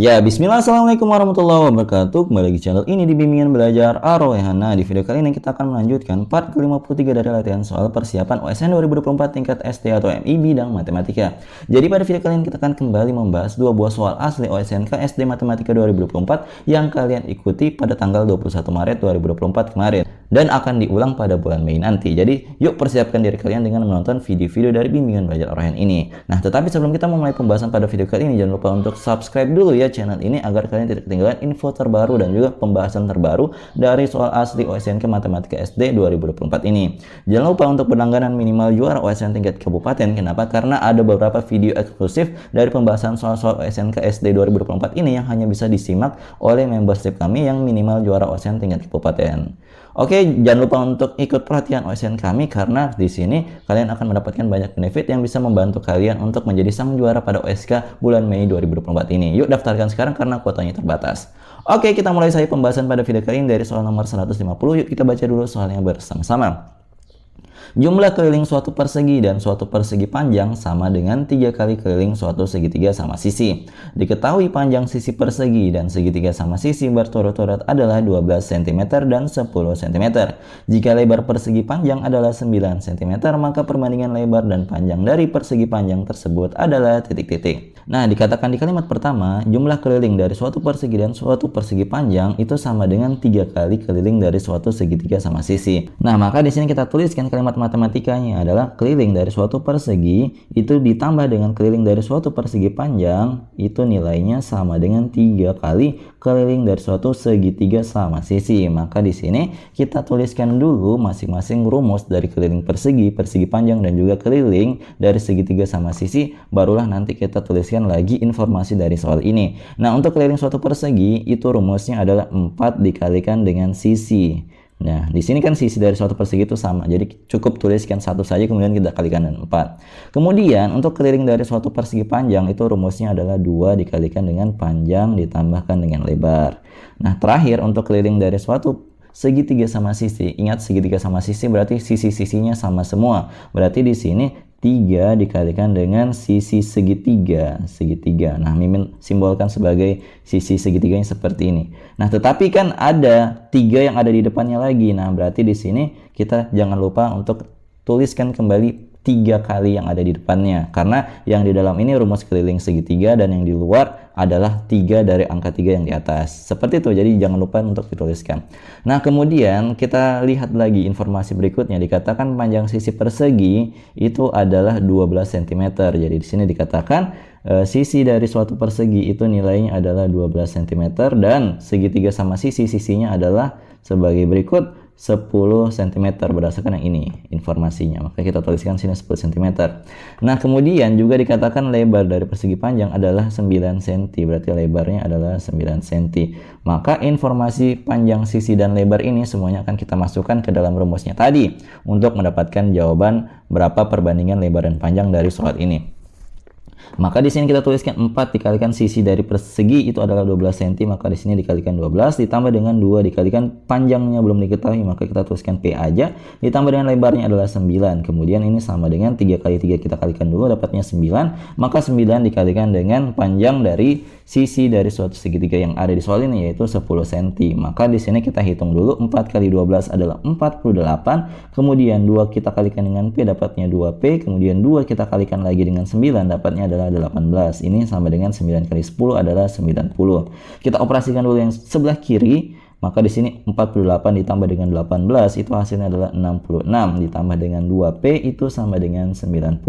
Ya, bismillah, assalamualaikum warahmatullahi wabarakatuh. Kembali lagi channel ini di Bimbingan Belajar Ar-Rayhana. Di video kali ini kita akan melanjutkan part ke-53 dari latihan soal persiapan OSN 2024 tingkat SD atau MI bidang matematika. Jadi pada video kali ini kita akan kembali membahas dua buah soal asli OSN ke SD Matematika 2024 yang kalian ikuti pada tanggal 21 Maret 2024 kemarin dan akan diulang pada bulan Mei nanti. Jadi yuk persiapkan diri kalian dengan menonton video-video dari Bimbingan Belajar Ar-Rayhana ini. Nah, tetapi sebelum kita memulai pembahasan pada video kali ini, jangan lupa untuk subscribe dulu ya channel ini agar kalian tidak ketinggalan info terbaru dan juga pembahasan terbaru dari soal asli OSN ke Matematika SD 2024 ini. Jangan lupa untuk berlangganan minimal juara OSN tingkat kabupaten. Kenapa? Karena ada beberapa video eksklusif dari pembahasan soal-soal OSN ke SD 2024 ini yang hanya bisa disimak oleh membership kami yang minimal juara OSN tingkat kabupaten. Oke, jangan lupa untuk ikut pelatihan OSN kami karena di sini kalian akan mendapatkan banyak benefit yang bisa membantu kalian untuk menjadi sang juara pada OSK bulan Mei 2024 ini. Yuk daftarkan sekarang karena kuotanya terbatas. Oke, kita mulai saja pembahasan pada video kali ini dari soal nomor 150. Yuk kita baca dulu soalnya bersama-sama. Jumlah keliling suatu persegi dan suatu persegi panjang sama dengan 3 kali keliling suatu segitiga sama sisi. Diketahui panjang sisi persegi dan segitiga sama sisi berturut-turut adalah 12 cm dan 10 cm. Jika lebar persegi panjang adalah 9 cm, maka perbandingan lebar dan panjang dari persegi panjang tersebut adalah titik-titik. Nah, dikatakan di kalimat pertama, jumlah keliling dari suatu persegi dan suatu persegi panjang itu sama dengan 3 kali keliling dari suatu segitiga sama sisi. Nah, maka di sini kita tuliskan kalimat matematikanya adalah keliling dari suatu persegi itu ditambah dengan keliling dari suatu persegi panjang itu nilainya sama dengan 3 kali keliling dari suatu segitiga sama sisi. Maka di sini kita tuliskan dulu masing-masing rumus dari keliling persegi, persegi panjang dan juga keliling dari segitiga sama sisi, barulah nanti kita tuliskan lagi informasi dari soal ini. Nah, untuk keliling suatu persegi itu rumusnya adalah 4 dikalikan dengan sisi. Nah, di sini kan sisi dari suatu persegi itu sama, jadi cukup tuliskan satu saja kemudian kita kalikan dengan 4. Kemudian untuk keliling dari suatu persegi panjang itu rumusnya adalah 2 dikalikan dengan panjang ditambahkan dengan lebar. Nah, terakhir untuk keliling dari suatu segitiga sama sisi, ingat segitiga sama sisi berarti sisi-sisinya sama semua. Berarti di sini 3 dikalikan dengan sisi segitiga. Nah, Mimin simbolkan sebagai sisi segitiganya seperti ini. Nah, tetapi kan ada 3 yang ada di depannya lagi. Nah, berarti di sini kita jangan lupa untuk tuliskan kembali 3 kali yang ada di depannya. Karena yang di dalam ini rumus keliling segitiga dan yang di luar adalah 3 dari angka 3 yang di atas. Seperti itu, jadi jangan lupa untuk dituliskan. Nah, kemudian kita lihat lagi informasi berikutnya. Dikatakan panjang sisi persegi itu adalah 12 cm. Jadi di sini dikatakan sisi dari suatu persegi itu nilainya adalah 12 cm dan segitiga sama sisinya adalah sebagai berikut 10 cm berdasarkan yang ini informasinya. Maka kita tuliskan sini 10 cm. Nah, kemudian juga dikatakan lebar dari persegi panjang adalah 9 cm. Berarti lebarnya adalah 9 cm. Maka informasi panjang sisi dan lebar ini semuanya akan kita masukkan ke dalam rumusnya tadi untuk mendapatkan jawaban berapa perbandingan lebar dan panjang dari soal ini. Maka di sini kita tuliskan 4 dikalikan sisi dari persegi itu adalah 12 cm, maka di sini dikalikan 12 ditambah dengan 2 dikalikan panjangnya belum diketahui, maka kita tuliskan P aja, ditambah dengan lebarnya adalah 9. Kemudian ini sama dengan 3 kali 3 kita kalikan dulu dapatnya 9, maka 9 dikalikan dengan panjang dari sisi dari suatu segitiga yang ada di soal ini yaitu 10 cm. Maka di sini kita hitung dulu 4 kali 12 adalah 48, kemudian 2 kita kalikan dengan P dapatnya 2P, kemudian 2 kita kalikan lagi dengan 9 dapatnya adalah 18. Ini sama dengan 9 kali 10 adalah 90. Kita operasikan dulu yang sebelah kiri. Maka di sini 48 ditambah dengan 18 itu hasilnya adalah 66 ditambah dengan 2P itu sama dengan 90.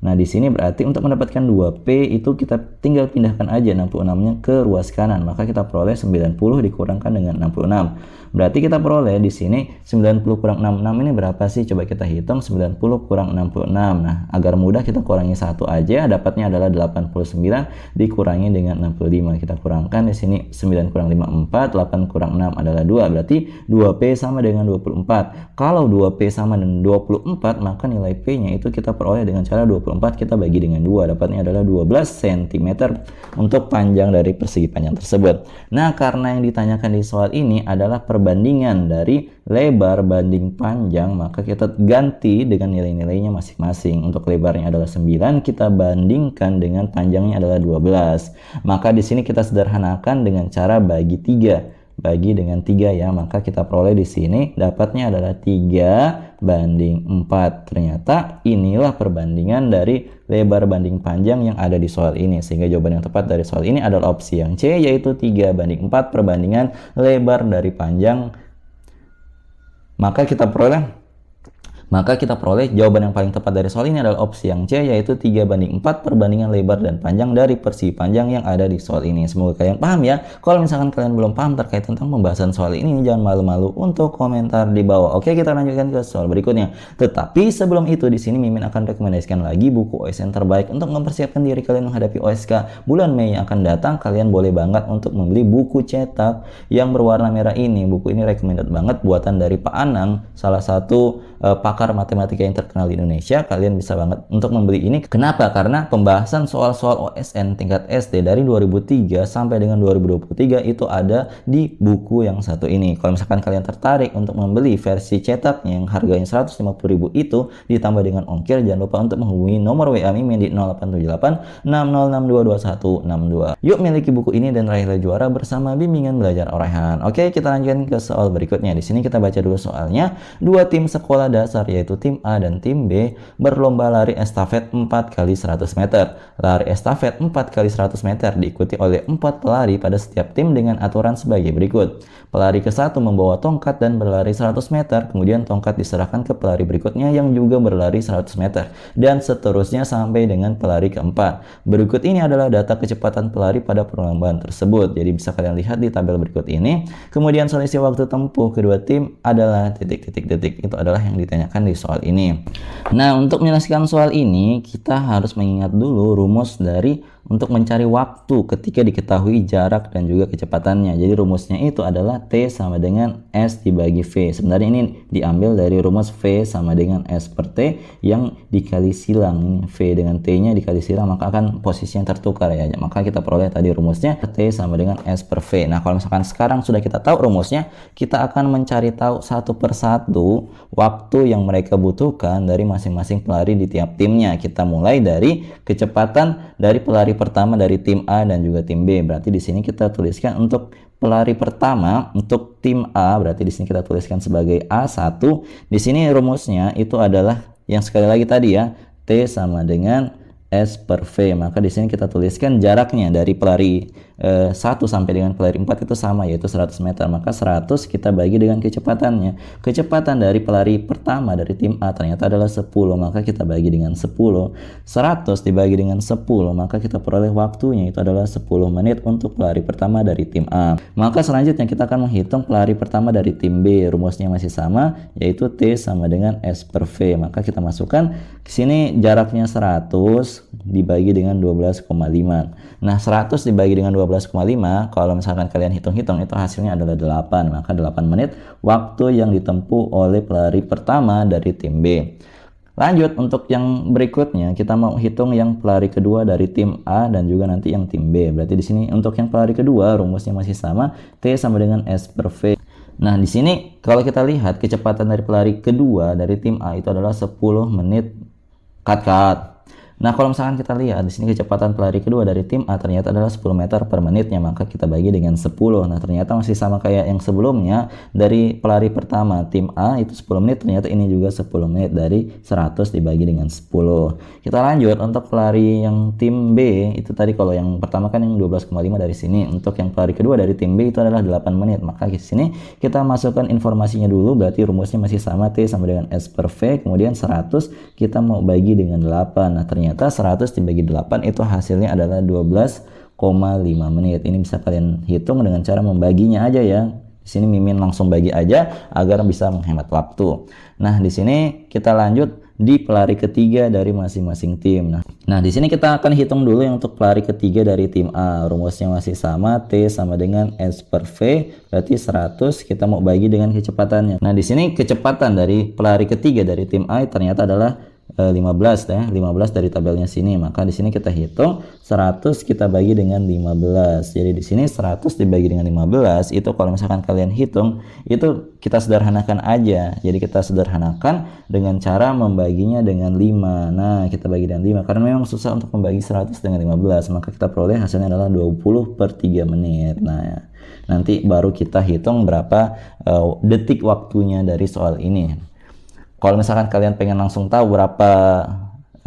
Nah, di sini berarti untuk mendapatkan 2P itu kita tinggal pindahkan aja 66-nya ke ruas kanan. Maka kita peroleh 90 dikurangkan dengan 66. Berarti kita peroleh di sini 90 kurang 66 ini berapa sih? Coba kita hitung 90 kurang 66. Nah, agar mudah kita kurangi 1 aja, dapatnya adalah 89 dikurangi dengan 65. Kita kurangkan di sini 9 kurang 5 4, 8 kurang 6 adalah 2. Berarti 2P sama dengan 24. Kalau 2P sama dengan 24, maka nilai P-nya itu kita peroleh dengan cara 24 2024 kita bagi dengan 2, dapatnya adalah 12 cm untuk panjang dari persegi panjang tersebut. Nah, karena yang ditanyakan di soal ini adalah perbandingan dari lebar banding panjang, maka kita ganti dengan nilai-nilainya masing-masing. Untuk lebarnya adalah 9, kita bandingkan dengan panjangnya adalah 12. Maka di sini kita sederhanakan dengan cara bagi 3. Bagi dengan 3 ya, maka kita peroleh di sini dapatnya adalah 3 banding 4. Ternyata inilah perbandingan dari lebar banding panjang yang ada di soal ini, sehingga jawaban yang tepat dari soal ini adalah opsi yang C, yaitu 3 banding 4 perbandingan lebar dari panjang. Maka kita peroleh jawaban yang paling tepat dari soal ini adalah opsi yang C, yaitu 3 banding 4 perbandingan lebar dan panjang dari persegi panjang yang ada di soal ini. Semoga kalian paham ya. Kalau misalkan kalian belum paham terkait tentang pembahasan soal ini, jangan malu-malu untuk komentar di bawah. Oke, kita lanjutkan ke soal berikutnya. Tetapi sebelum itu, di sini Mimin akan rekomendasikan lagi buku OSN terbaik untuk mempersiapkan diri kalian menghadapi OSK bulan Mei yang akan datang. Kalian boleh banget untuk membeli buku cetak yang berwarna merah ini. Buku ini recommended banget, buatan dari Pak Anang, salah satu pakar matematika yang terkenal di Indonesia. Kalian bisa banget untuk membeli ini. Kenapa? Karena pembahasan soal-soal OSN tingkat SD dari 2003 sampai dengan 2023 itu ada di buku yang satu ini. Kalau misalkan kalian tertarik untuk membeli versi cetaknya yang harganya 150.000 itu ditambah dengan ongkir, jangan lupa untuk menghubungi nomor WA Mimin di 0878 60622162. Yuk miliki buku ini dan raihlah juara bersama bimbingan belajar Orehan. Oke, kita lanjutkan ke soal berikutnya. Di sini kita baca dulu soalnya. Dua tim sekolah dasar yaitu tim A dan tim B berlomba lari estafet 4 kali 100 meter. Lari estafet 4 kali 100 meter diikuti oleh 4 pelari pada setiap tim dengan aturan sebagai berikut. Pelari ke-1 membawa tongkat dan berlari 100 meter, kemudian tongkat diserahkan ke pelari berikutnya yang juga berlari 100 meter, dan seterusnya sampai dengan pelari keempat. Berikut ini adalah data kecepatan pelari pada perlombaan tersebut. Jadi bisa kalian lihat di tabel berikut ini. Kemudian selisih waktu tempuh kedua tim adalah titik-titik-titik. Itu adalah yang ditanyakan di soal ini. Nah, untuk menyelesaikan soal ini kita harus mengingat dulu rumus dari untuk mencari waktu ketika diketahui jarak dan juga kecepatannya. Jadi rumusnya itu adalah T sama dengan S dibagi V. Sebenarnya ini diambil dari rumus V sama dengan S per T yang dikali silang. Ini V dengan T nya dikali silang, maka akan posisinya tertukar ya. Maka kita peroleh tadi rumusnya T sama dengan S per V. Nah, kalau misalkan sekarang sudah kita tahu rumusnya, kita akan mencari tahu satu persatu waktu yang mereka butuhkan dari masing-masing pelari di tiap timnya. Kita mulai dari kecepatan dari pelari pertama dari tim A dan juga tim B. Berarti di sini kita tuliskan untuk pelari pertama untuk tim A, berarti di sini kita tuliskan sebagai A1. Di sini rumusnya itu adalah yang sekali lagi tadi ya, T sama dengan S per V. Maka di sini kita tuliskan jaraknya dari pelari 1 sampai dengan pelari 4 itu sama, yaitu 100 meter. Maka 100 kita bagi dengan kecepatannya. Kecepatan dari pelari pertama dari tim A ternyata adalah 10, maka kita bagi dengan 10. 100 dibagi dengan 10, maka kita peroleh waktunya itu adalah 10 menit untuk pelari pertama dari tim A. Maka selanjutnya kita akan menghitung pelari pertama dari tim B. Rumusnya masih sama, yaitu T sama dengan S per V. Maka kita masukkan ke sini jaraknya 100 dibagi dengan 12,5. Nah, 100 dibagi dengan 12,5, kalau misalkan kalian hitung-hitung itu hasilnya adalah 8. Maka 8 menit waktu yang ditempuh oleh pelari pertama dari tim B. Lanjut untuk yang berikutnya, kita mau hitung yang pelari kedua dari tim A dan juga nanti yang tim B. Berarti di sini untuk yang pelari kedua rumusnya masih sama, T sama dengan S per V. Nah, di sini kalau kita lihat kecepatan dari pelari kedua dari tim A itu adalah 10 menit cut. Nah, kalau misalkan kita lihat di sini kecepatan pelari kedua dari tim A ternyata adalah 10 meter per menitnya, maka kita bagi dengan 10. Nah, ternyata masih sama kayak yang sebelumnya. Dari pelari pertama tim A itu 10 menit, ternyata ini juga 10 menit dari 100 dibagi dengan 10. Kita lanjut untuk pelari yang tim B, itu tadi kalau yang pertama kan yang 12,5 dari sini. Untuk yang pelari kedua dari tim B itu adalah 8 menit. Maka di sini kita masukkan informasinya dulu, berarti rumusnya masih sama, T sama dengan S per V, kemudian 100 kita mau bagi dengan 8. Nah, ternyata 100 dibagi 8 itu hasilnya adalah 12,5 menit. Ini bisa kalian hitung dengan cara membaginya aja ya. Di sini Mimin langsung bagi aja agar bisa menghemat waktu. Nah, di sini kita lanjut di pelari ketiga dari masing-masing tim. Nah, di sini kita akan hitung dulu yang untuk pelari ketiga dari tim A. Rumusnya masih sama, T sama dengan S per V, berarti 100 kita mau bagi dengan kecepatannya. Nah, di sini kecepatan dari pelari ketiga dari tim A ternyata adalah 15 ya, 15 dari tabelnya sini. Maka di sini kita hitung 100 kita bagi dengan 15. Jadi di sini 100 dibagi dengan 15 itu kalau misalkan kalian hitung itu kita sederhanakan aja. Jadi kita sederhanakan dengan cara membaginya dengan 5. Nah, kita bagi dengan 5 karena memang susah untuk membagi 100 dengan 15. Maka kita peroleh hasilnya adalah 20/3 menit. Nah, nanti baru kita hitung berapa detik waktunya dari soal ini. Kalau misalkan kalian pengen langsung tahu berapa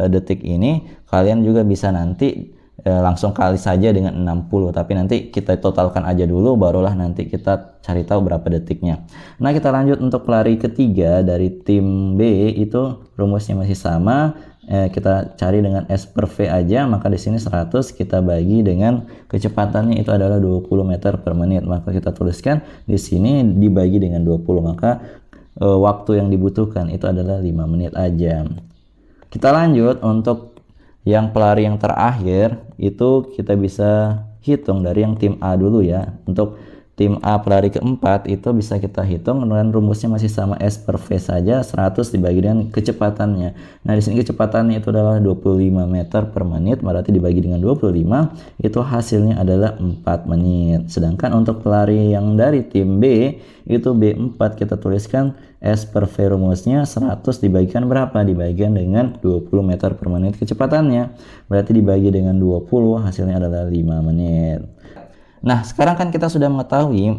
detik ini, kalian juga bisa nanti langsung kali saja dengan 60. Tapi nanti kita totalkan aja dulu, barulah nanti kita cari tahu berapa detiknya. Nah, kita lanjut untuk pelari ketiga dari tim B, itu rumusnya masih sama. Kita cari dengan S per V aja, maka di sini 100 kita bagi dengan kecepatannya itu adalah 20 meter per menit. Maka kita tuliskan di sini dibagi dengan 20, maka waktu yang dibutuhkan itu adalah 5 menit aja. Kita lanjut untuk yang pelari yang terakhir, itu kita bisa hitung dari yang tim A dulu ya. Untuk tim A pelari keempat itu bisa kita hitung dan rumusnya masih sama S per V saja, 100 dibagi dengan kecepatannya. Nah, di sini kecepatannya itu adalah 25 meter per menit, berarti dibagi dengan 25 itu hasilnya adalah 4 menit. Sedangkan untuk pelari yang dari tim B itu B4, kita tuliskan S per V rumusnya 100 dibagikan berapa? Dibagikan dengan 20 meter per menit kecepatannya. Berarti dibagi dengan 20 hasilnya adalah 5 menit. Nah, sekarang kan kita sudah mengetahui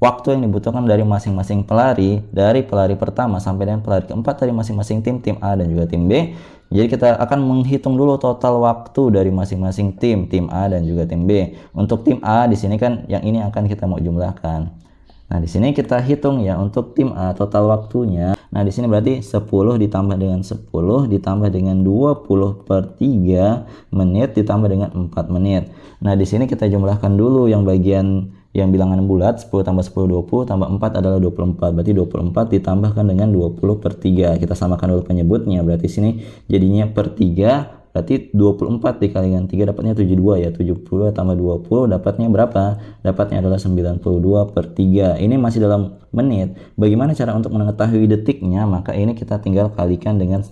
waktu yang dibutuhkan dari masing-masing pelari, dari pelari pertama sampai dengan pelari keempat dari masing-masing tim A dan juga tim B. Jadi kita akan menghitung dulu total waktu dari masing-masing tim A dan juga tim B. Untuk tim A di sini kan yang ini akan kita mau jumlahkan. Nah, di sini kita hitung ya untuk tim A total waktunya. Nah, di sini berarti 10 ditambah dengan 10 ditambah dengan 20/3 menit ditambah dengan 4 menit. Nah, di sini kita jumlahkan dulu yang bagian yang bilangan bulat, 10 tambah 10 20 tambah 4 adalah 24. Berarti 24 ditambahkan dengan 20/3. Kita samakan dulu penyebutnya. Berarti sini jadinya per 3. Berarti 24 dikali dengan 3 dapatnya 72 ya. 72 tambah 20 dapatnya berapa? Dapatnya adalah 92/3. Ini masih dalam menit. Bagaimana cara untuk mengetahui detiknya? Maka ini kita tinggal kalikan dengan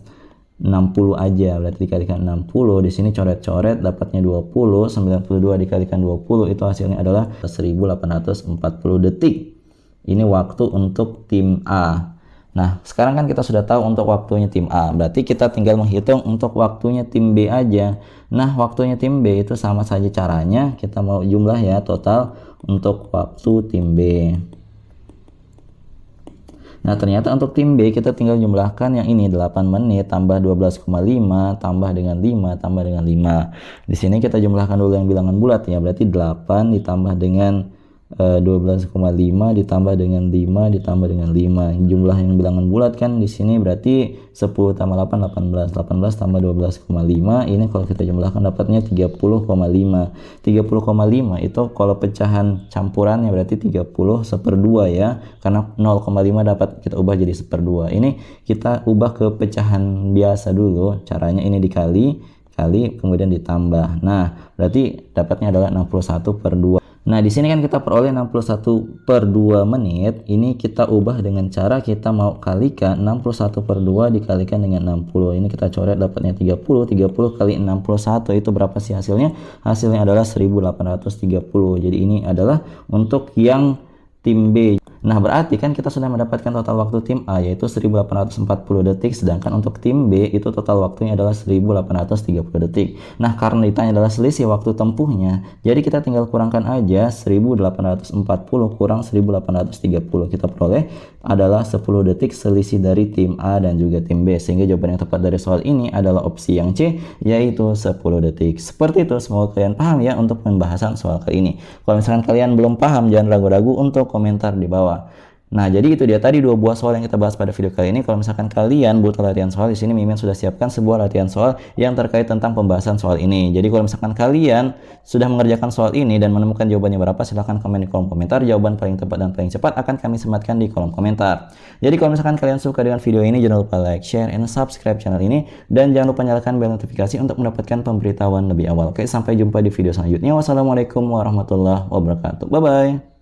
60 aja. Berarti dikalikan 60. Di sini coret-coret dapatnya 20. 92 dikalikan 20 itu hasilnya adalah 1840 detik. Ini waktu untuk tim A. Nah, sekarang kan kita sudah tahu untuk waktunya tim A. Berarti kita tinggal menghitung untuk waktunya tim B aja. Nah, waktunya tim B itu sama saja caranya. Kita mau jumlah ya total untuk waktu tim B. Nah, ternyata untuk tim B kita tinggal jumlahkan yang ini 8 menit tambah 12,5 tambah dengan 5 tambah dengan 5. Di sini kita jumlahkan dulu yang bilangan bulat ya. Berarti 8 ditambah dengan 12,5 ditambah dengan 5 ditambah dengan 5. Jumlah yang bilangan bulat kan di sini berarti 10 tambah 8 18. 18 tambah 12,5 ini kalau kita jumlahkan dapatnya 30,5. 30,5 itu kalau pecahan campurannya berarti 30/2 ya. Karena 0,5 dapat kita ubah jadi 1/2. Ini kita ubah ke pecahan biasa dulu. Caranya ini dikali kemudian ditambah. Nah, berarti dapatnya adalah 61/2. Nah, di sini kan kita peroleh 61/2 menit. Ini kita ubah dengan cara kita mau kalikan 61/2 dikalikan dengan 60. Ini kita coret dapatnya 30. 30 kali 61 itu berapa sih hasilnya? Hasilnya adalah 1830. Jadi ini adalah untuk yang tim B. Nah, berarti kan kita sudah mendapatkan total waktu tim A yaitu 1840 detik, sedangkan untuk tim B itu total waktunya adalah 1830 detik. Nah, karena ditanya adalah selisih waktu tempuhnya, jadi kita tinggal kurangkan aja 1840 kurang 1830. Kita peroleh adalah 10 detik selisih dari tim A dan juga tim B, sehingga jawaban yang tepat dari soal ini adalah opsi yang C yaitu 10 detik. Seperti itu, semoga kalian paham ya untuk pembahasan soal kali ini. Kalau misalkan kalian belum paham, jangan ragu-ragu untuk komentar di bawah. Nah, jadi itu dia tadi 2 buah soal yang kita bahas pada video kali ini. Kalau misalkan kalian butuh latihan soal, di sini Mimin sudah siapkan sebuah latihan soal yang terkait tentang pembahasan soal ini. Jadi kalau misalkan kalian sudah mengerjakan soal ini dan menemukan jawabannya berapa, silahkan komen di kolom komentar. Jawaban paling tepat dan paling cepat akan kami sematkan di kolom komentar. Jadi kalau misalkan kalian suka dengan video ini, jangan lupa like, share, and subscribe channel ini. Dan jangan lupa nyalakan bel notifikasi untuk mendapatkan pemberitahuan lebih awal. Oke, sampai jumpa di video selanjutnya. Wassalamualaikum warahmatullahi wabarakatuh. Bye-bye.